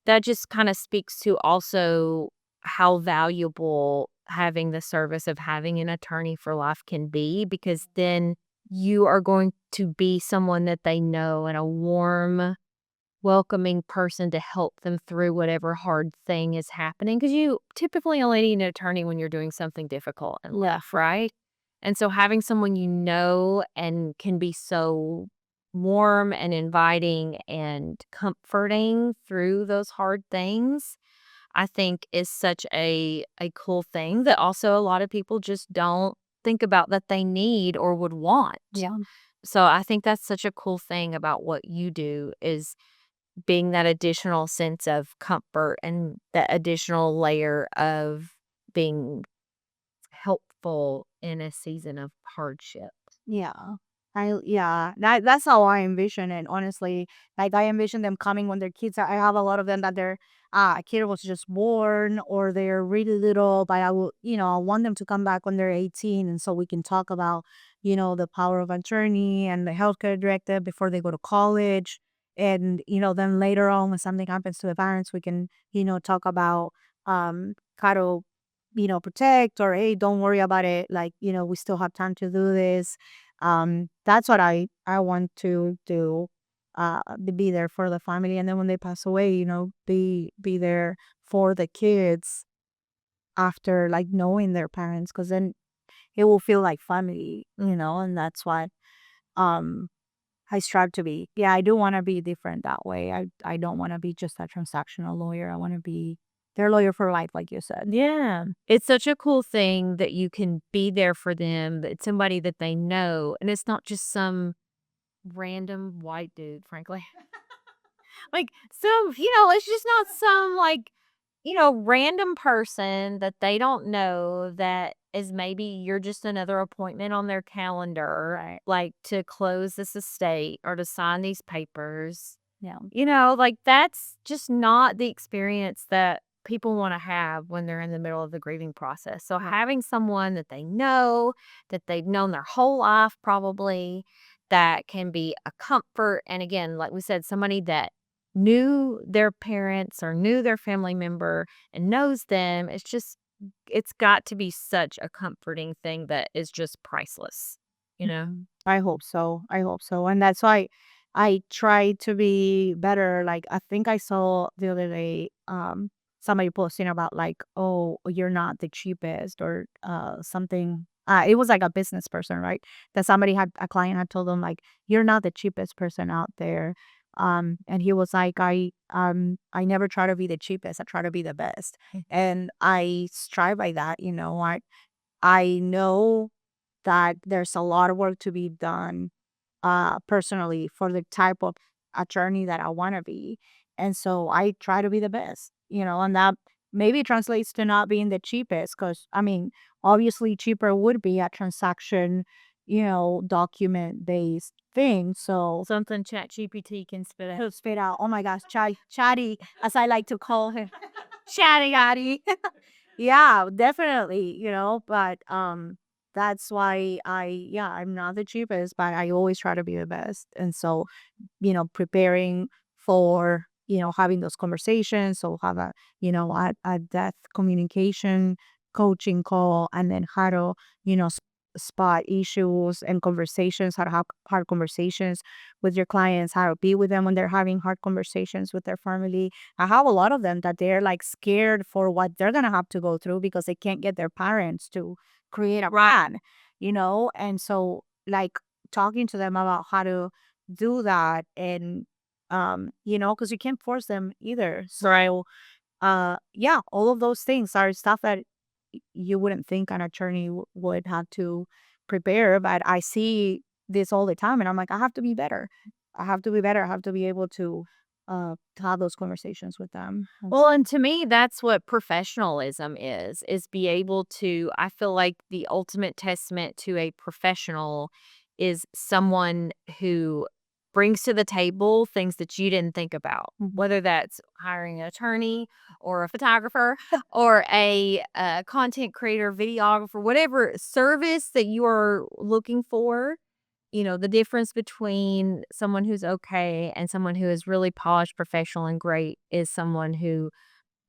that just kind of speaks to also how valuable having the service of having an attorney for life can be because then you are going to be someone that they know and a warm welcoming person to help them through whatever hard thing is happening because you typically only need an attorney when you're doing something difficult in life, right? And so having someone you know and can be so warm and inviting and comforting through those hard things, I think is such a cool thing that also a lot of people just don't think about that they need or would want. Yeah. So I think that's such a cool thing about what you do is being that additional sense of comfort and that additional layer of being helpful in a season of hardship. Yeah. That's how I envision it, honestly. Like I envision them coming when they're kids. I have a lot of them that their a kid was just born or they're really little, but I want them to come back when they're 18 and so we can talk about, the power of attorney and the healthcare directive before they go to college. And, then later on when something happens to the parents, we can, talk about how to, protect or hey, don't worry about it. Like, we still have time to do this. That's what I want to do, to be there for the family, and then when they pass away, be there for the kids after like knowing their parents, because then it will feel like family, and that's what um I strive to be. Yeah, I do want to be different that way. I don't want to be just a transactional lawyer. I want to be their lawyer for life, like you said. Yeah. It's such a cool thing that you can be there for them. It's somebody that they know, and it's not just some random white dude, frankly. Like, it's just not some, like, random person that they don't know that is maybe you're just another appointment on their calendar, Right. like, to close this estate or to sign these papers. Yeah. Like, that's just not the experience that people wanna have when they're in the middle of the grieving process. So Right. having someone that they know, that they've known their whole life probably, that can be a comfort, and again, like we said, somebody that knew their parents or knew their family member and knows them, it's got to be such a comforting thing that is just priceless, you know? Mhm. I hope so. I hope so. And that's why I try to be better. Like I think I saw the other day somebody posting about like, oh, you're not the cheapest or something. It was like a business person, right? That somebody had a client had told them like, you're not the cheapest person out there. And he was like, I never try to be the cheapest. I try to be the best. And I strive by that, I know that there's a lot of work to be done personally for the type of attorney that I want to be. And so I try to be the best, and that maybe translates to not being the cheapest because, I mean, obviously cheaper would be a transaction, document based thing. So Something ChatGPT can spit he'll out. spit out, oh my gosh, chatty, as I like to call him. Chatty. Yeah, definitely, but that's why I'm not the cheapest, but I always try to be the best. And so, preparing for, having those conversations, so have a death communication coaching call, and then how to, spot issues and conversations, how to have hard conversations with your clients, how to be with them when they're having hard conversations with their family. I have a lot of them that they're like scared for what they're gonna have to go through because they can't get their parents to create a Right. plan, and so like talking to them about how to do that, and because you can't force them either. Right. So yeah, all of those things are stuff that you wouldn't think an attorney would have to prepare, but I see this all the time and I'm like, I have to be better. I have to be better. I have to be able to have those conversations with them. Well, and to me, that's what professionalism is be able to I feel like the ultimate testament to a professional is someone who brings to the table things that you didn't think about, Mhm. whether that's hiring an attorney or a photographer or a content creator, videographer, whatever service that you are looking for. The difference between someone who's okay and someone who is really polished, professional, and great is someone who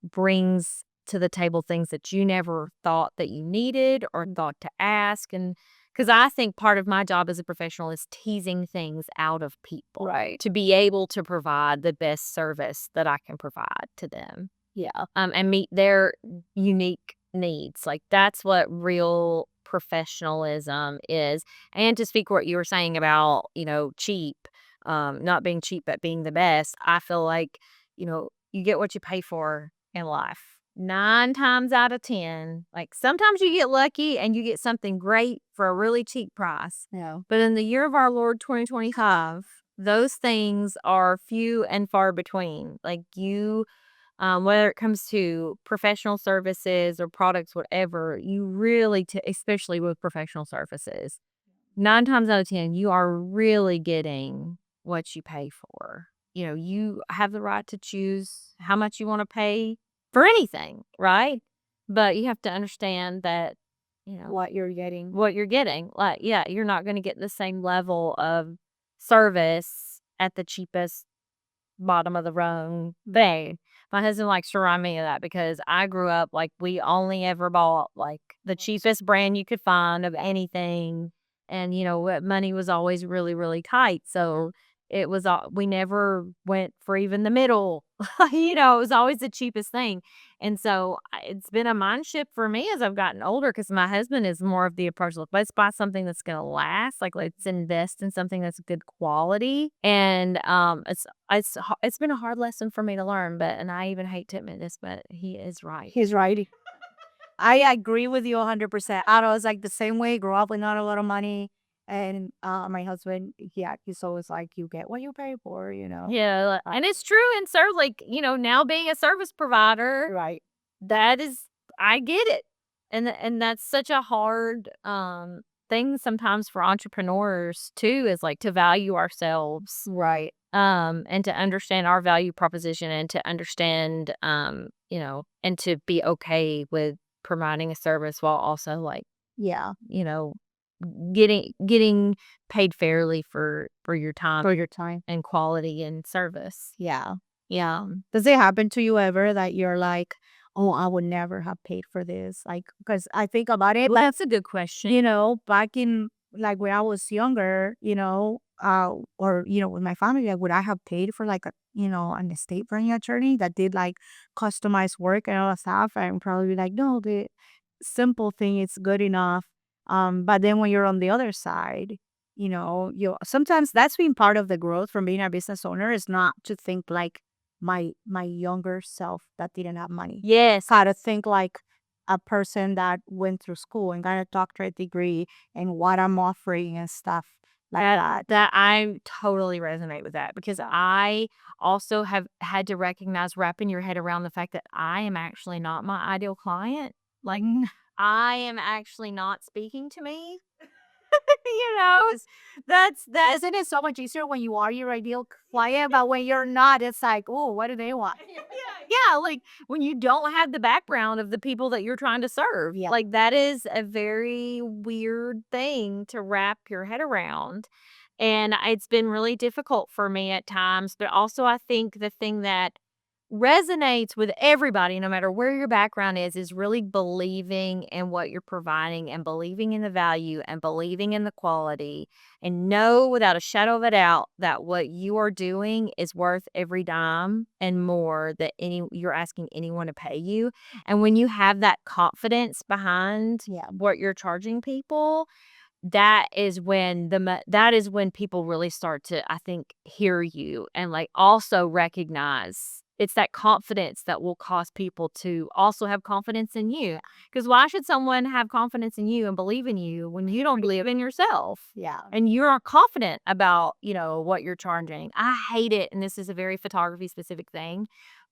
brings to the table things that you never thought that you needed or thought to ask. And because I think part of my job as a professional is teasing things out of people Right. to be able to provide the best service that I can provide to them, Yeah. and meet their unique needs. Like, that's what real professionalism is. And to speak what you were saying about, cheap, not being cheap, but being the best, I feel like, you get what you pay for in life. 9 times out of 10, like sometimes you get lucky and you get something great for a really cheap price. Yeah. But in the year of our Lord 2025, those things are few and far between. Like, whether it comes to professional services or products, whatever, you really, especially with professional services, 9 times out of 10, you are really getting what you pay for. You have the right to choose how much you want to pay for anything, right? But you have to understand that, What you're getting. what you're getting. Like, yeah, you're not going to get the same level of service at the cheapest bottom of the rung thing. My husband likes to remind me of that because I grew up like we only ever bought like the cheapest brand you could find of anything. And, money was always really, really tight. So It was all we never went for even the middle. It was always the cheapest thing. And so it's been a mind shift for me as I've gotten older because my husband is more of the approach. Let's buy something that's going to last. Like, let's invest in something that's good quality. And it's been a hard lesson for me to learn. And I even hate to admit this, but he is right. He's right. I agree with you 100%. I know it's like the same way, grew up with not a lot of money. And my husband, yeah, he's always like, you get what you pay for, you know? Yeah, Uh, and it's true. And so, like, now being a service provider, right. that is I get it. And that's such a hard, thing sometimes for entrepreneurs too, is, like, to value ourselves, Right. and to understand our value proposition and to understand, and to be okay with providing a service while also, like, Yeah. you know, getting paid fairly for your time For your time. and quality and service. Yeah. Yeah. Does it happen to you ever that you're like, oh, I would never have paid for this? Like, because I think about it, Well, like, that's a good question. back in like when I was younger, or, with my family, like, would I have paid for like an estate planning attorney that did like customized work and all that stuff? And probably be like, no, the simple thing is good enough. But then when you're on the other side, you sometimes that's been part of the growth from being a business owner is not to think like my younger self that didn't have money. Yes. How to think like a person that went through school and got a doctorate degree and what I'm offering and stuff like that. That I totally resonate with that because I also have had to recognize wrapping your head around the fact that I am actually not my ideal client. Like, I am actually not speaking to me. It's that's Isn't it so much easier when you are your ideal client, but when you're not, it's like, oh, what do they want? yeah, like when you don't have the background of the people that you're trying to serve. Yeah. Like, that is a very weird thing to wrap your head around. And it's been really difficult for me at times, but also I think the thing that resonates with everybody, no matter where your background is really believing in what you're providing and believing in the value and believing in the quality and know without a shadow of a doubt that what you are doing is worth every dime and more that you're asking anyone to pay you. And when you have that confidence behind Yeah. what you're charging people, that is when people really start to, I think, hear you and, like, also recognize it's that confidence that will cause people to also have confidence in you. Because why should someone have confidence in you and believe in you when you don't believe in yourself? Yeah. And you're confident about, what you're charging. I hate it, and this is a very photography specific thing,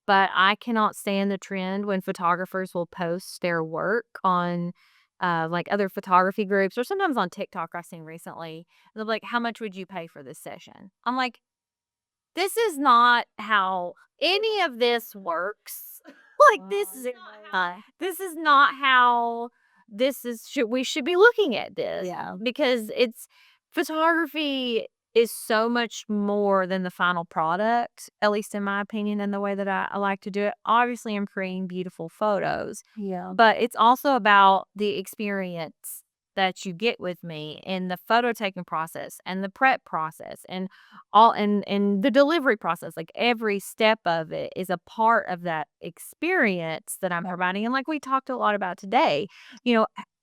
but I cannot stand the trend when photographers will post their work on like other photography groups or sometimes on TikTok I've seen recently. They're like, "How much would you pay for this session?" I'm like, "This is not how any of this works." Like, we should be looking at this Yeah. because it's photography is so much more than the final product, at least in my opinion, and the way that I like to do it. Obviously, I'm creating beautiful photos, Yeah. but it's also about the experience that you get with me in the photo taking process and the prep process and and the delivery process. Like, every step of it is a part of that experience that I'm providing. And like we talked a lot about today,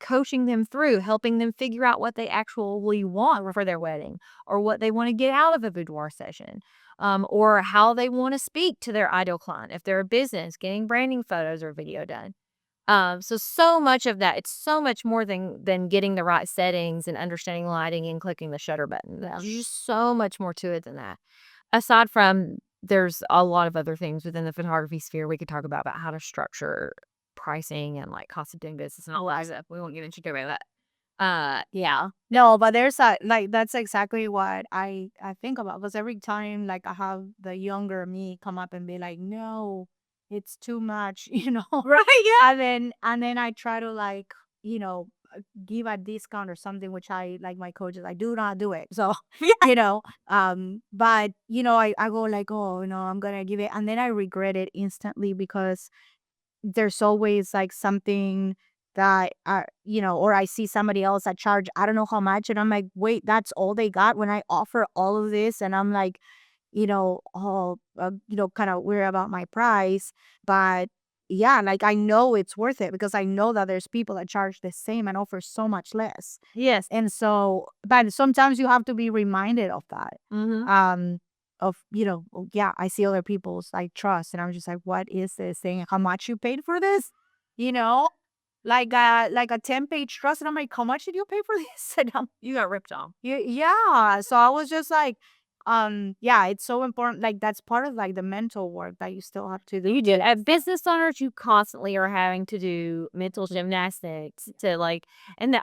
coaching them through, helping them figure out what they actually want for their wedding or what they want to get out of a boudoir session. Or how they want to speak to their ideal client. If they're a business, getting branding photos or video done. So much of that, it's so much more than getting the right settings and understanding lighting and clicking the shutter button. There's just so much more to it than that. Aside from there's a lot of other things within the photography sphere we could talk about how to structure pricing and like cost of doing business and all that stuff. We won't get into that. Yeah. No, but there's a like that's exactly what I think about because every time like I have the younger me come up and be like, "No, it's too much," Right, yeah. And then I try to like, give a discount or something which I like my coaches I do not do it. So, but I go like, "Oh, no, I'm going to give it." And then I regret it instantly because there's always like something that or I see somebody else that charge I don't know how much, and I'm like, wait, that's all they got when I offer all of this, and I'm like, all kind of weird about my price, but yeah, like I know it's worth it because I know that there's people that charge the same and offer so much less. Yes. And so, but sometimes you have to be reminded of that. Mhm. Um, oh, yeah, I see other people's like trust, and I'm just like, what is this thing? How much you paid for this? You know, like a 10-page trust, and I'm like, how much did you pay for this? And You got ripped off. yeah. So I was just like, yeah, it's so important. Like that's part of like the mental work that you still have to do. You did. As business owners, you constantly are having to do mental gymnastics to like, and so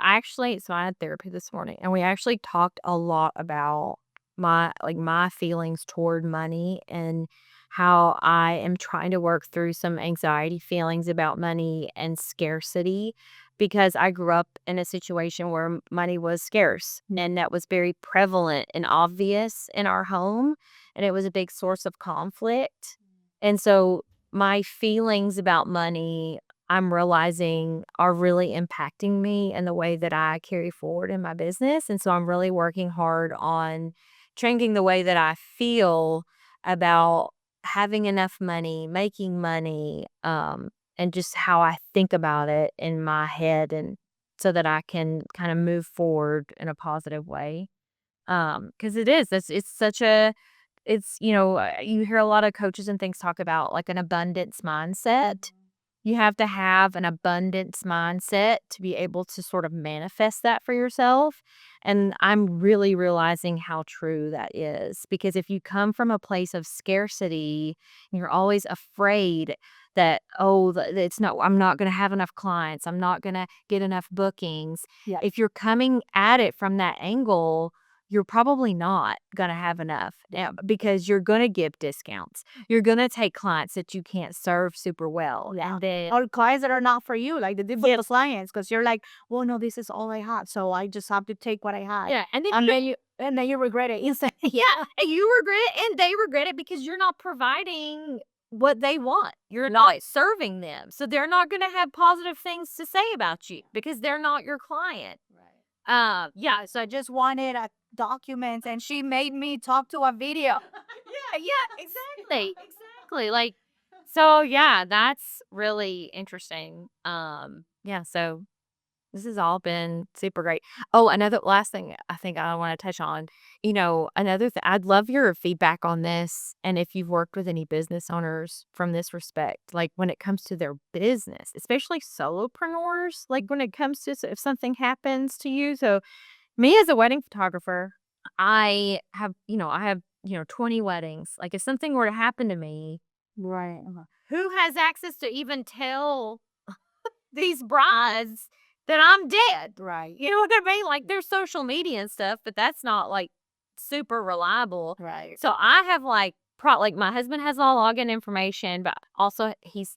I had therapy this morning, and we actually talked a lot about my feelings toward money and how I am trying to work through some anxiety feelings about money and scarcity because I grew up in a situation where money was scarce and that was very prevalent and obvious in our home, and it was a big source of conflict. And so my feelings about money, I'm realizing are really impacting me and the way that I carry forward in my business. And so I'm really working hard on changing the way that I feel about having enough money, making money, and just how I think about it in my head and so that I can kind of move forward in a positive way. Because it's such a you hear a lot of coaches and things talk about like an abundance mindset. You have to have an abundance mindset to be able to sort of manifest that for yourself. And I'm really realizing how true that is because if you come from a place of scarcity, you're always afraid that, oh, it's not, I'm not going to have enough clients. I'm not going to get enough bookings. Yeah. If you're coming at it from that angle, you're probably not going to have enough because you're going to give discounts. You're gonna take clients that you can't serve super well, Yeah. and then Or clients that are not for you, like the difficult clients, because you're like, well, no, this is all I had, so I just have to take what I had, yeah, and then and then you regret it instantly. yeah, and you regret it, and they regret it because you're not providing what they want. You're not serving them, so they're not gonna have positive things to say about you because they're not your client. Yeah, So I just wanted documents, and she made me talk to a video. yeah, exactly, exactly, like, so, yeah, that's really interesting, yeah, so this has all been super great. Oh, another last thing I think I wanna touch on, another thing I'd love your feedback on this, and if you've worked with any business owners from this respect, like, when it comes to their business, especially solopreneurs, like, when it comes to if something happens to you, so me as a wedding photographer, I have 20 weddings, like, if something were to happen to me, Right. who has access to even tell these brides that I'm dead. Right. You know what I mean? Like there's social media and stuff, but that's not like super reliable. Right. So I have like my husband has all login information, but also he's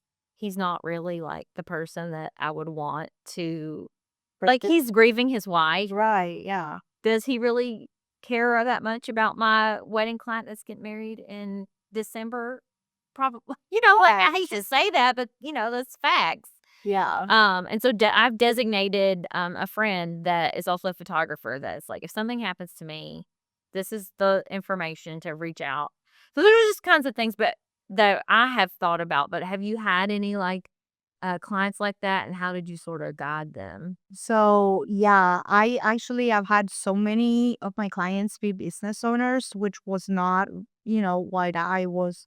not really like the person that I would want to like he's grieving his wife. Right. Yeah. Does he really care that much about my wedding client that's getting married in December? Probably. Like I hate to say that, but that's facts. Yeah. And so I've designated a friend that is also a photographer that's like, if something happens to me, this is the information to reach out. So there's just kinds of things, but that I have thought about. But have you had any like clients like that, and how did you sort of guide them? So yeah, I actually have had so many of my clients be business owners, which was not, what I was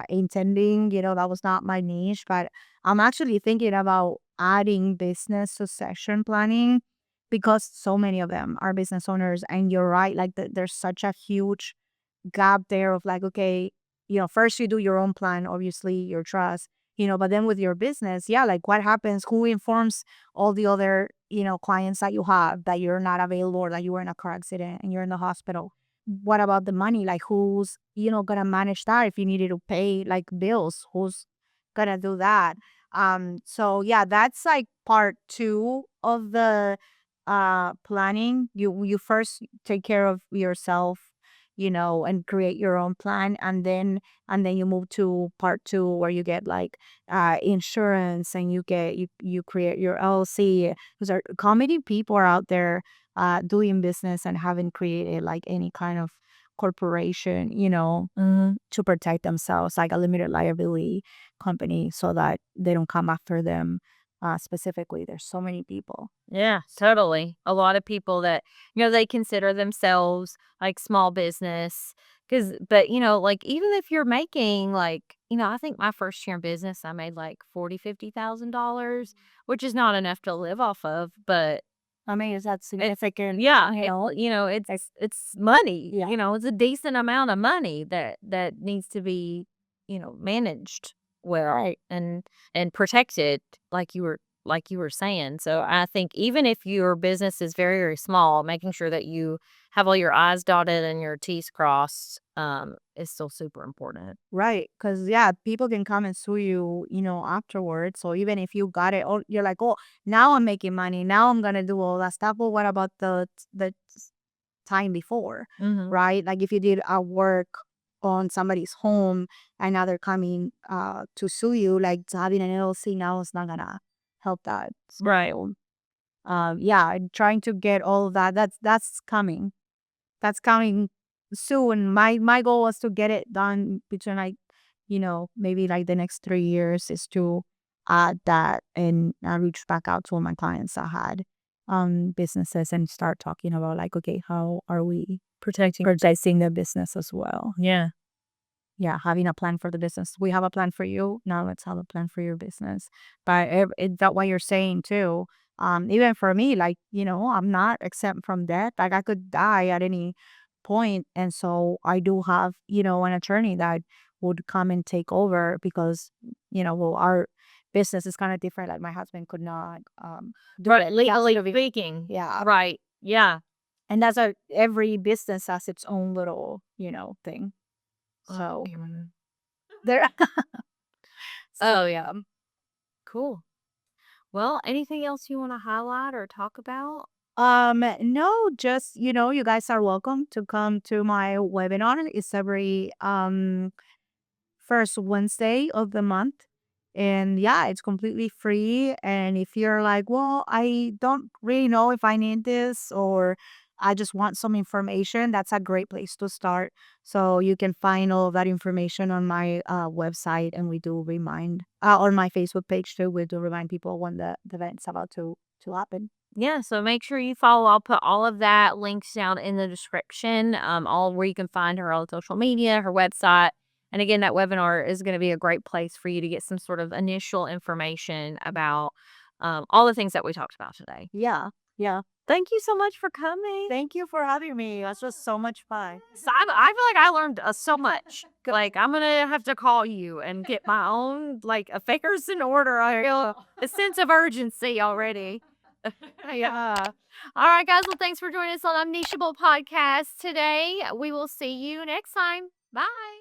intending, that was not my niche, but I'm actually thinking about adding business succession planning because so many of them are business owners. And you're right, like there's such a huge gap there of like, okay, first you do your own plan, obviously, your trust, but then with your business, yeah, like what happens? Who informs all the other, clients that you have that you're not available or that you were in a car accident and you're in the hospital? What about the money? Like who's, gonna manage that if you needed to pay like bills? Who's gonna do that? So yeah, that's like part two of the planning. You first take care of yourself, and create your own plan. And then you move to part two, where you get like insurance, and you create your LLC. Because how many people are out there doing business and haven't created like any kind of corporation, to protect themselves, like a limited liability company, so that they don't come after them specifically. There's so many people. Yeah, totally. A lot of people that, they consider themselves like small business. But, like, even if you're making like, I think my first year in business, I made like 40, $50,000, which is not enough to live off of. But I mean, is that significant? yeah, Like, it's money. yeah. It's a decent amount of money that needs to be, managed well Right. and protected, like you were saying. So I think even if your business is very, very small, making sure that you have all your I's dotted and your T's crossed, is still super important. Right. Because, yeah, people can come and sue you, afterwards. So even if you got it, oh, you're like, oh, now I'm making money. Now I'm going to do all that stuff. But what about the time before, Mhm. right? Like if you did a work on somebody's home, and now they're coming to sue you, like having an LLC now is not going to help that. Right. So, yeah, trying to get all of that. That's coming. That's coming soon. My goal was to get it done between, like, maybe like the next 3 years, is to add that, and reach back out to all my clients that had businesses, and start talking about, like, okay, how are we protecting the business as well? Yeah. Yeah, having a plan for the business. We have a plan for you. Now let's have a plan for your business. But that what you're saying too. Even for me, like, I'm not exempt from debt. Like, I could die at any point, and so I do have, an attorney that would come and take over, because, well, our business is kind of different. Like, my husband could not do Right, it. He has legally to be, speaking. yeah, Right. Yeah. and every business has its own little, thing. So Okay. there. Oh, So yeah. yeah. Cool. Well, anything else you wanna highlight or talk about? No, just, you guys are welcome to come to my webinar. It's every first Wednesday of the month. And yeah, it's completely free. And if you're like, well, I don't really know if I need this, or I just want some information, that's a great place to start. So you can find all of that information on my website. And we do remind, on my Facebook page too, we do remind people when the event's about to happen. Yeah, so make sure you follow. I'll put all of that links down in the description, all where you can find her on social media, her website. And again, that webinar is going to be a great place for you to get some sort of initial information about all the things that we talked about today. Yeah. Yeah. Thank you so much for coming. Thank you for having me. That's just so much fun. So I feel like I learned so much. Like, I'm gonna have to call you and get my own like affairs in order. I feel a sense of urgency already. Yeah. All right, guys. Well, thanks for joining us on Omnisciable Podcast today. We will see you next time. Bye.